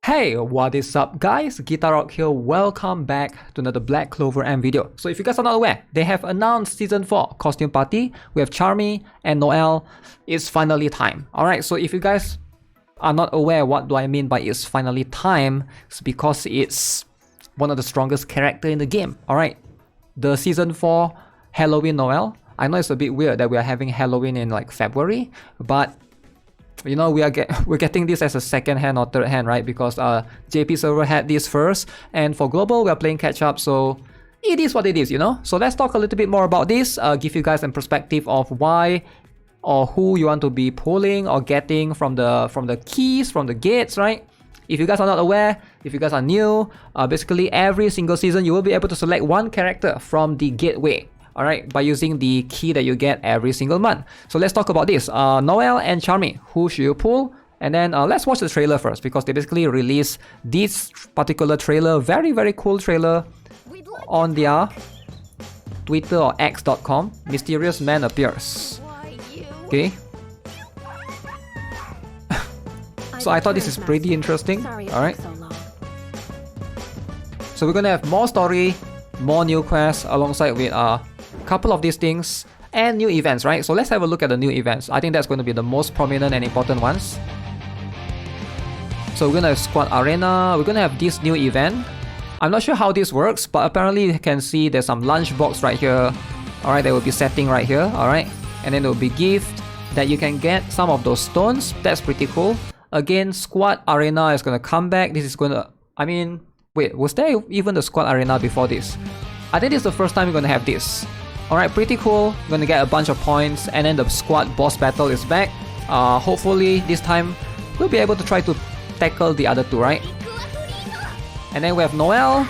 Hey, what is up guys? GuitarRock here, welcome back to another Black Clover M video. So if you guys are not aware, they have announced Season 4 Costume Party. We have Charmy and Noelle. It's finally time. Alright, so if you guys are not aware what do I mean by it's finally time, it's because it's one of the strongest character in the game. Alright, the Season 4 Halloween Noelle. I know it's a bit weird that we are having Halloween in like February, but you know, we're getting this as a second hand or third hand, right? Because JP server had this first, and for global we're playing catch up, so it is what it is, you know. So let's talk a little bit more about this, give you guys a perspective of why or who you want to be pulling or getting from the keys, from the gates, right? If you guys are not aware, if you guys are new, basically every single season you will be able to select one character from the gateway. Alright, by using the key that you get every single month. So let's talk about this. Noelle and Charmy, who should you pull? And then let's watch the trailer first, because they basically released this particular trailer, very cool trailer, on their Twitter or X.com. Mysterious man appears. Okay. So I thought this is pretty interesting. Alright. So we're gonna have more story, more new quests alongside with couple of these things and new events, right? So let's have a look at the new events. I think that's going to be the most prominent and important ones. So we're gonna have Squad Arena. We're gonna have this new event. I'm not sure how this works, but apparently you can see there's some lunchbox right here. Alright, there will be setting right here. Alright, and then there will be gift that you can get some of those stones. That's pretty cool. Again, Squad Arena is gonna come back. This is gonna, I mean, wait, was there even the Squad Arena before this? I think this is the first time we're gonna have this. Alright, pretty cool. We're gonna get a bunch of points, and then the squad boss battle is back. Hopefully this time we'll be able to try to tackle the other two, right? And then we have Noelle,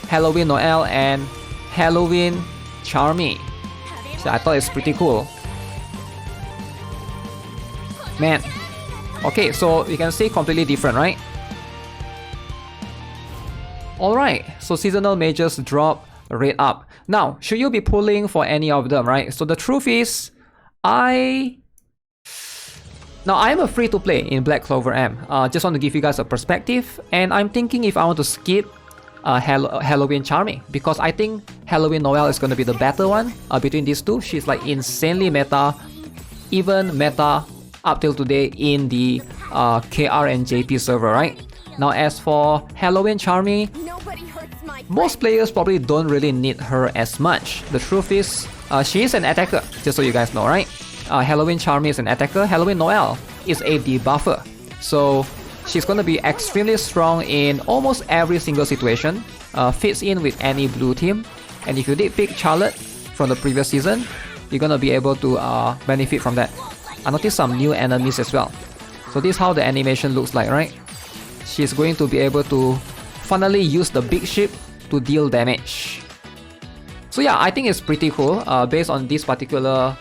Halloween Noelle, and Halloween Charmy. So I thought it's pretty cool. Man. Okay, so you can see completely different, right? Alright, so seasonal mages drop rate up. Now, should you be pulling for any of them, right? So the truth is, I'm a free to play in Black Clover M. Just want to give you guys a perspective, and I'm thinking if I want to skip Halloween Charmy, because I think Halloween Noelle is going to be the better one between these two. She's like insanely meta, even meta up till today in the KR and JP server, right? Now as for Halloween Charmy, most players probably don't really need her as much. The truth is, she is an attacker, just so you guys know, right? Halloween Charmy is an attacker, Halloween Noelle is a debuffer. So she's gonna be extremely strong in almost every single situation, fits in with any blue team. And if you did pick Charlotte from the previous season, you're gonna be able to benefit from that. I noticed some new enemies as well. So this is how the animation looks like, right? She's going to be able to finally use the big ship to deal damage. So yeah, I think it's pretty cool based on this particular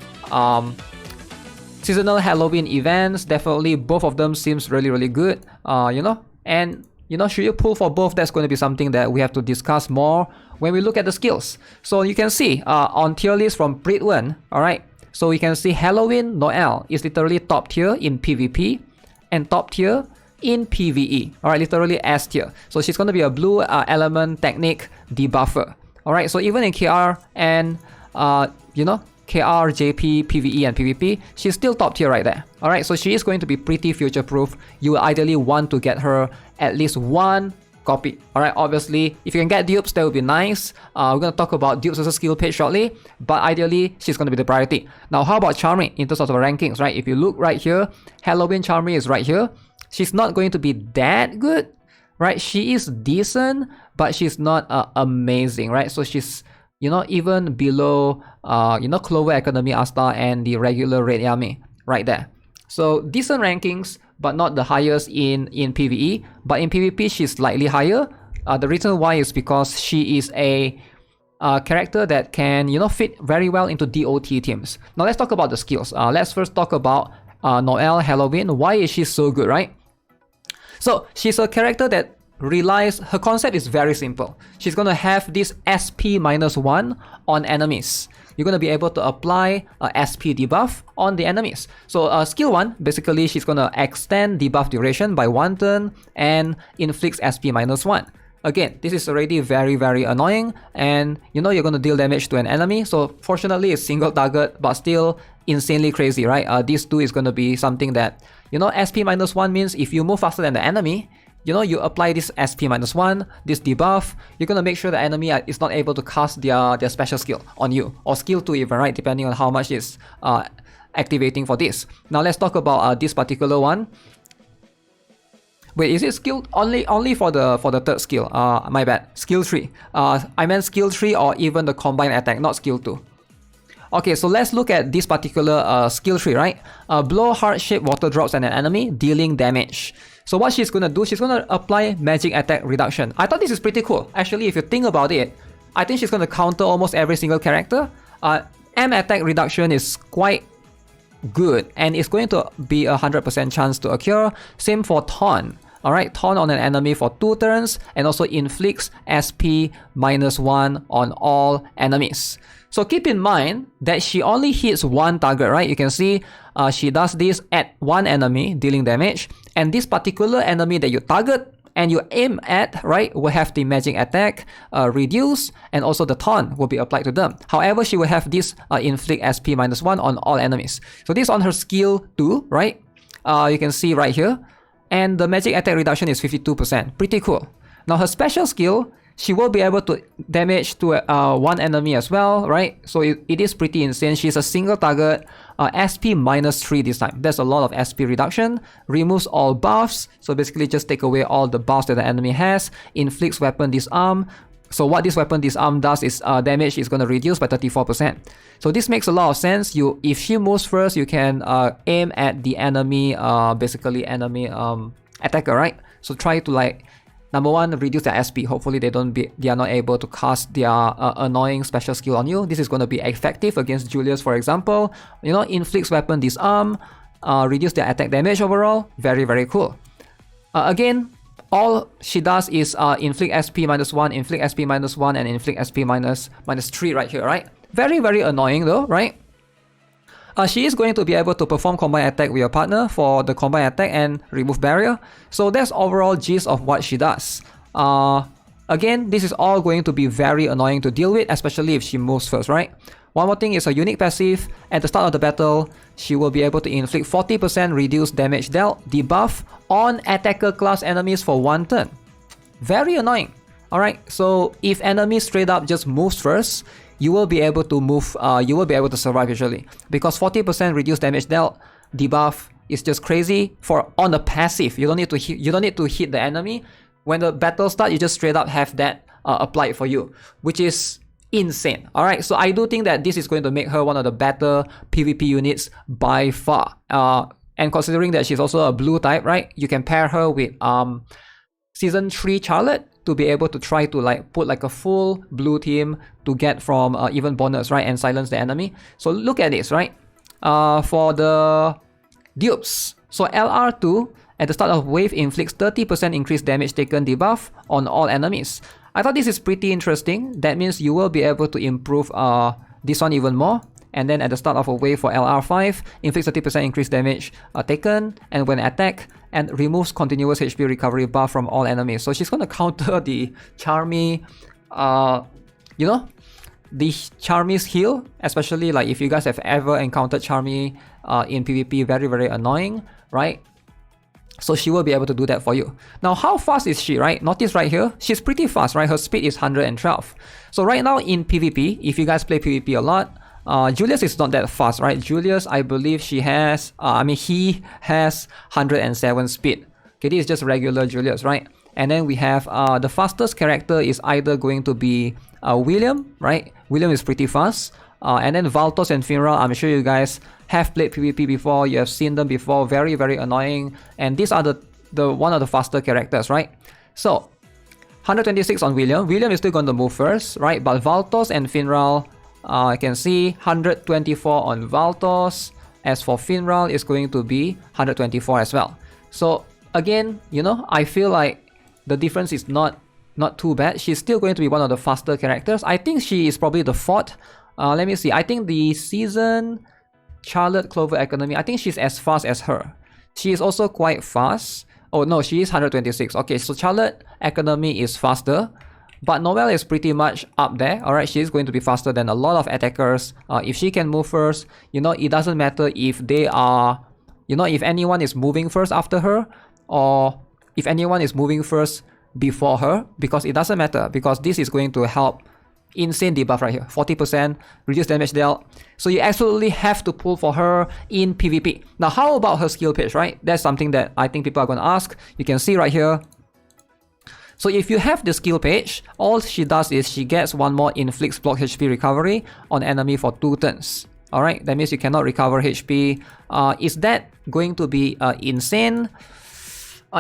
seasonal Halloween events. Definitely both of them seems really good, you know. And you know, should you pull for both? That's going to be something that we have to discuss more when we look at the skills. So you can see on tier list from Brit1, alright, so you can see Halloween Noelle is literally top tier in PvP and top tier in PvE. Alright, literally S tier. So she's going to be a blue element technique debuffer. Alright, so even in KR and you know, KR, JP, PvE and PvP, she's still top tier right there. Alright, so she is going to be pretty future proof. You will ideally want to get her at least one copy. Alright, obviously if you can get dupes, that would be nice. We're going to talk about dupes as a skill page shortly, but ideally she's going to be the priority. Now how about Charmy in terms of the rankings, right? If you look right here, Halloween Charmy is right here. She's not going to be that good, right? She is decent, but she's not amazing, right? So she's, you know, even below, you know, Clover Academy Asta and the regular Red Yami right there. So decent rankings, but not the highest in PvE. But in PvP, she's slightly higher. The reason why is because she is a character that can, you know, fit very well into DOT teams. Now let's talk about the skills. Let's first talk about Noelle Halloween. Why is she so good, right? So she's a character that her concept is very simple. She's gonna have this SP -1 on enemies. You're gonna be able to apply a SP debuff on the enemies. So skill 1, basically she's gonna extend debuff duration by 1 turn and inflicts SP -1. Again, this is already very, very annoying, and you know you're going to deal damage to an enemy, so fortunately it's single target, but still insanely crazy, right? This 2 is going to be something that, you know, SP -1 means if you move faster than the enemy, you know, you apply this SP -1, this debuff, you're going to make sure the enemy is not able to cast their special skill on you, or skill 2 even, right? Depending on how much is activating for this. Now let's talk about this particular one. Wait, is it skill only for the third skill? My bad. Skill 3. I meant skill 3 or even the combined attack, not skill 2. Okay, so let's look at this particular skill 3, right? Blow heart-shaped water drops at an enemy, dealing damage. So what she's gonna do, she's gonna apply magic attack reduction. I thought this is pretty cool. Actually, if you think about it, I think she's gonna counter almost every single character. M attack reduction is quite good, and it's going to be a 100% chance to occur. Same for taunt. Alright, taunt on an enemy for 2 turns and also inflicts SP -1 on all enemies. So keep in mind that she only hits one target, right? You can see she does this at one enemy, dealing damage, and this particular enemy that you target and you aim at, right, will have the magic attack reduced, and also the taunt will be applied to them. However, she will have this inflict SP -1 on all enemies. So this on her skill 2, right? You can see right here. And the magic attack reduction is 52%. Pretty cool. Now her special skill, she will be able to damage to one enemy as well, right? So it is pretty insane. She's a single target, SP -3 this time. There's a lot of SP reduction. Removes all buffs. So basically just take away all the buffs that the enemy has. Inflicts weapon disarm. So what this weapon disarm does is damage is going to reduce by 34%. So this makes a lot of sense. If she moves first, you can aim at the enemy, enemy attacker, right? So try to, like, number 1, reduce their SP. Hopefully they are not able to cast their annoying special skill on you. This is going to be effective against Julius, for example. You know, inflicts weapon disarm, reduce their attack damage overall. Very, very cool. Again, all she does is inflict SP -1, inflict SP -1, and inflict SP -3 right here, right? Very, very annoying though, right? She is going to be able to perform combined attack with your partner for the combined attack and remove barrier. So that's overall gist of what she does. Again, this is all going to be very annoying to deal with, especially if she moves first, right? One more thing is a unique passive. At the start of the battle, she will be able to inflict 40% reduced damage dealt debuff on attacker class enemies for 1 turn. Very annoying. Alright, so if enemy straight up just moves first, you will be able to move, you will be able to survive usually. Because 40% reduced damage dealt debuff is just crazy on the passive. You don't need to hit the enemy. When the battle starts, you just straight up have that applied for you, which is insane. Alright, so I do think that this is going to make her one of the better PvP units by far. And considering that she's also a blue type, right? You can pair her with Season 3 Charlotte to be able to try to, like, put like a full blue team to get from even bonus, right? And silence the enemy. So look at this, right? For the dupes. So LR2 at the start of wave inflicts 30% increased damage taken debuff on all enemies. I thought this is pretty interesting. That means you will be able to improve this one even more. And then at the start of a wave for LR5, inflicts 30% increased damage taken, and when attack, and removes continuous HP recovery buff from all enemies. So she's gonna counter the Charmy, you know, the Charmy's heal, especially like if you guys have ever encountered Charmy in PvP, very, very annoying, right? So she will be able to do that for you. Now, how fast is she, right? Notice right here, she's pretty fast, right? Her speed is 112. So right now in PvP, if you guys play PvP a lot, Julius is not that fast, right? Julius, I believe he has 107 speed. Okay, this is just regular Julius, right? And then we have the fastest character is either going to be William, right? William is pretty fast. And then Valtos and Finral, I'm sure you guys have played PvP before, you have seen them before, very, very annoying. And these are the one of the faster characters, right? So, 126 on William. William is still going to move first, right? But Valtos and Finral, I can see 124 on Valtos. As for Finral, it's going to be 124 as well. So again, you know, I feel like the difference is not too bad. She's still going to be one of the faster characters. I think she is probably the fourth. Let me see. I think the season Charlotte Clover Academy, I think she's as fast as her. She is also quite fast. Oh no, she is 126. Okay, so Charlotte Academy is faster, but Noelle is pretty much up there. Alright, she is going to be faster than a lot of attackers. If she can move first, you know, it doesn't matter if they are, you know, if anyone is moving first after her, or if anyone is moving first before her, because it doesn't matter, because this is going to help. Insane debuff right here, 40% reduce damage dealt. So you absolutely have to pull for her in PvP. Now how about her skill page, right? That's something that I think people are going to ask. You can see right here. So if you have the skill page, all she does is she gets one more inflicts block HP recovery on enemy for 2 turns. Alright, that means you cannot recover HP. Is that going to be insane?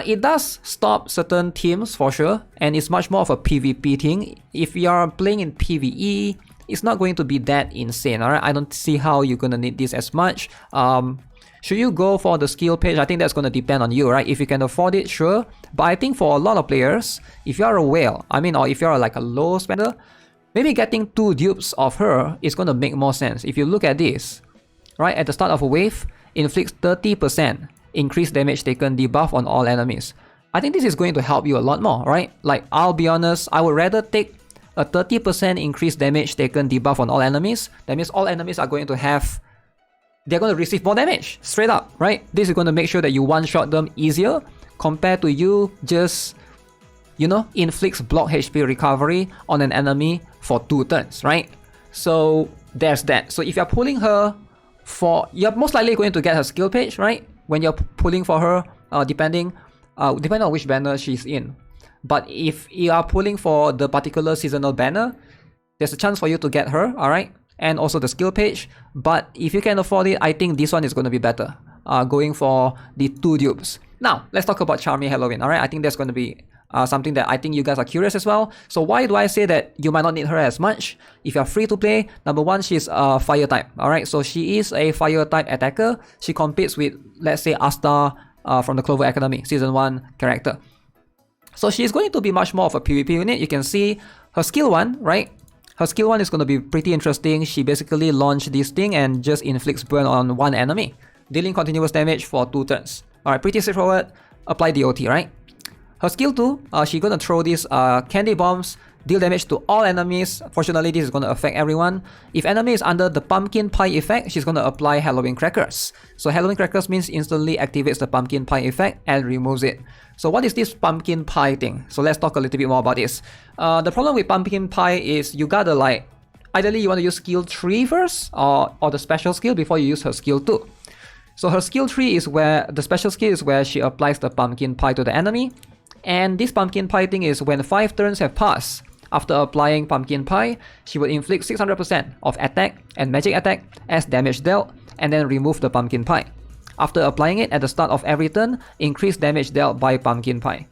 It does stop certain teams for sure, and it's much more of a PvP thing. If you are playing in PvE, it's not going to be that insane, alright? I don't see how you're gonna need this as much. Should you go for the skill page? I think that's gonna depend on you, right? If you can afford it, sure. But I think for a lot of players, if you are a whale, or if you are like a low spender, maybe getting 2 dupes of her is gonna make more sense. If you look at this, right? At the start of a wave, inflicts 30%. Increased damage taken debuff on all enemies. I think this is going to help you a lot more, right? Like, I'll be honest, I would rather take a 30% increased damage taken debuff on all enemies. That means all enemies are going to have, they're going to receive more damage, straight up, right? This is going to make sure that you one-shot them easier compared to you just, you know, inflicts block HP recovery on an enemy for 2 turns, right? So there's that. So if you're pulling her for, you're most likely going to get her skill page, right? When you're pulling for her, depending on which banner she's in. But if you are pulling for the particular seasonal banner, there's a chance for you to get her, alright? And also the skill page. But if you can afford it, I think this one is going to be better. Going for the 2 dupes. Now, let's talk about Charmy Halloween, alright? I think that's going to be something that I think you guys are curious as well. So why do I say that you might not need her as much? If you're free to play, number one, she's a fire type. Alright, so she is a fire type attacker. She competes with, let's say, Asta from the Clover Academy, Season 1 character. So she's going to be much more of a PvP unit. You can see her skill 1, right? Her skill 1 is going to be pretty interesting. She basically launched this thing and just inflicts burn on one enemy, dealing continuous damage for 2 turns. Alright, pretty straightforward. Apply DOT, right? Her skill 2, she's gonna throw these candy bombs, deal damage to all enemies. Fortunately, this is gonna affect everyone. If enemy is under the pumpkin pie effect, she's gonna apply Halloween crackers. So Halloween crackers means instantly activates the pumpkin pie effect and removes it. So what is this pumpkin pie thing? So let's talk a little bit more about this. The problem with pumpkin pie is you gotta like, ideally you want to use skill 3 first, or the special skill before you use her skill 2. So her skill 3 is where, the special skill is where she applies the pumpkin pie to the enemy. And this pumpkin pie thing is when 5 turns have passed, after applying pumpkin pie, she will inflict 600% of attack and magic attack as damage dealt, and then remove the pumpkin pie. After applying it at the start of every turn, increase damage dealt by pumpkin pie.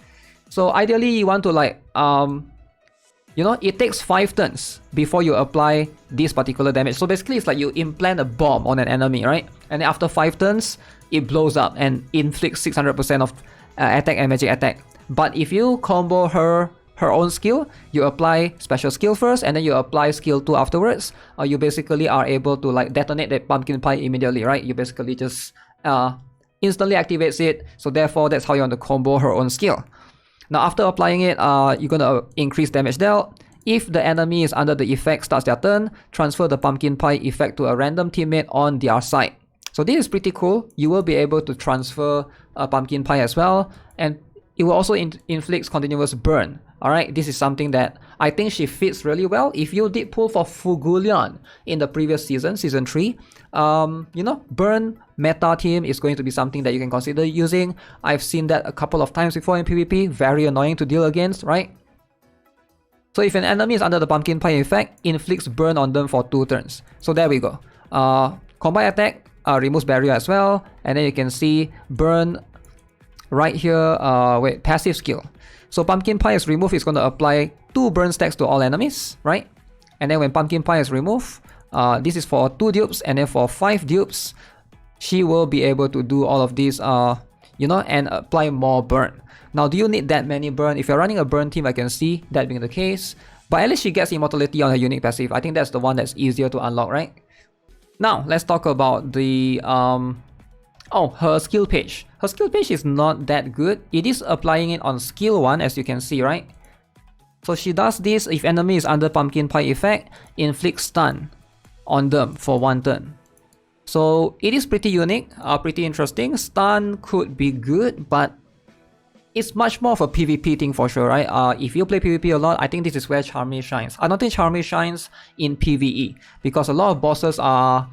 So ideally you want to like, you know, it takes 5 turns before you apply this particular damage. So basically it's like you implant a bomb on an enemy, right? And then after 5 turns, it blows up and inflicts 600% of attack and magic attack. But if you combo her own skill, you apply special skill first and then you apply skill 2 afterwards, you basically are able to like detonate the pumpkin pie immediately, right? You basically just instantly activates it. So therefore, that's how you want to combo her own skill. Now after applying it, you're gonna increase damage dealt. If the enemy is under the effect starts their turn, transfer the pumpkin pie effect to a random teammate on their side. So this is pretty cool. You will be able to transfer a pumpkin pie as well, and it will also inflict continuous burn. Alright, this is something that I think she fits really well. If you did pull for Fugulion in the previous season, Season 3, you know, burn meta team is going to be something that you can consider using. I've seen that a couple of times before in PvP. Very annoying to deal against, right? So if an enemy is under the pumpkin pie effect, inflicts burn on them for 2 turns. So there we go. Combine attack removes barrier as well. And then you can see burn right here, passive skill. So pumpkin pie is removed, it's going to apply 2 burn stacks to all enemies, right? And then when pumpkin pie is removed, this is for 2 dupes, and then for 5 dupes, she will be able to do all of these, you know, and apply more burn. Now, do you need that many burn? If you're running a burn team, I can see that being the case. But at least she gets immortality on her unique passive. I think that's the one that's easier to unlock, right? Now, let's talk about the her skill page. Her skill page is not that good. It is applying it on skill 1, as you can see, right? So she does this if enemy is under pumpkin pie effect, inflict stun on them for 1 turn. So it is pretty unique, pretty interesting. Stun could be good, but it's much more of a PvP thing for sure, right? If you play PvP a lot, I think this is where Charmy shines. I don't think Charmy shines in PvE because a lot of bosses are...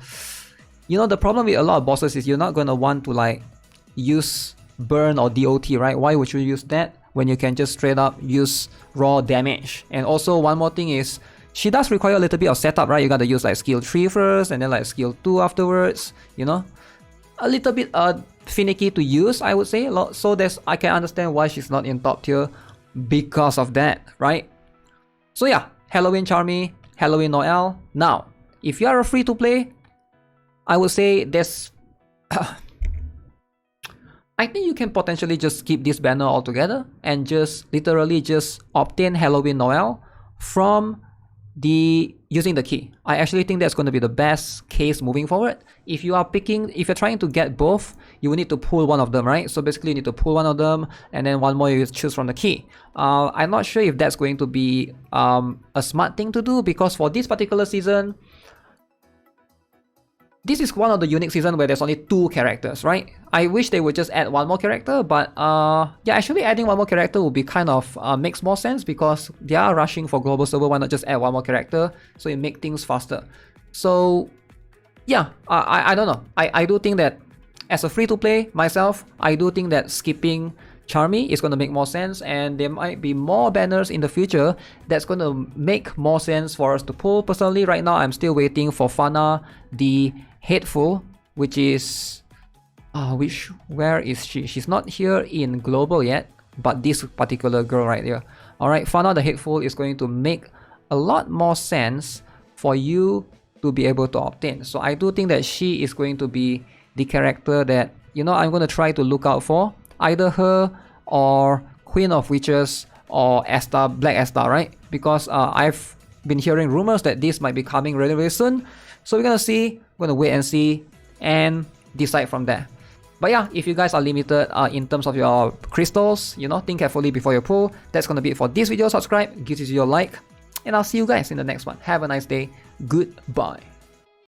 You know, the problem with a lot of bosses is you're not going to want to like use burn or DOT, right? Why would you use that when you can just straight up use raw damage? And also one more thing is, she does require a little bit of setup, right? You gotta use like skill 3 first and then like skill 2 afterwards, you know? A little bit finicky to use, I would say. So I can understand why she's not in top tier because of that, right? So yeah, Halloween Charmy, Halloween Noelle. Now, if you are a free to play, I would say there's... I think you can potentially just skip this banner altogether and just literally just obtain Halloween Noelle from using the key. I actually think that's going to be the best case moving forward. If you're trying to get both, you will need to pull one of them, right? So basically you need to pull one of them and then one more you choose from the key. I'm not sure if that's going to be a smart thing to do, because for this particular season, this is one of the unique seasons where there's only 2 characters, right? I wish they would just add one more character, but yeah, actually adding one more character would be kind of makes more sense because they are rushing for global server. Why not just add one more character so it makes things faster? So yeah, I don't know. I do think that as a free to play myself, I do think that skipping Charmy is going to make more sense, and there might be more banners in the future that's going to make more sense for us to pull. Personally, right now I'm still waiting for Fana the Hateful, which is where is she? She's not here in global yet, but this particular girl right here. Alright, Fana the Hateful is going to make a lot more sense for you to be able to obtain. So I do think that she is going to be the character that, you know, I'm going to try to look out for. Either her or Queen of Witches or Asta, Black Asta, right? Because I've been hearing rumors that this might be coming really, really soon. So we're gonna see, we're gonna wait and see and decide from there. But yeah, if you guys are limited in terms of your crystals, you know, think carefully before you pull. That's gonna be it for this video. Subscribe, give this video a like, and I'll see you guys in the next one. Have a nice day. Goodbye.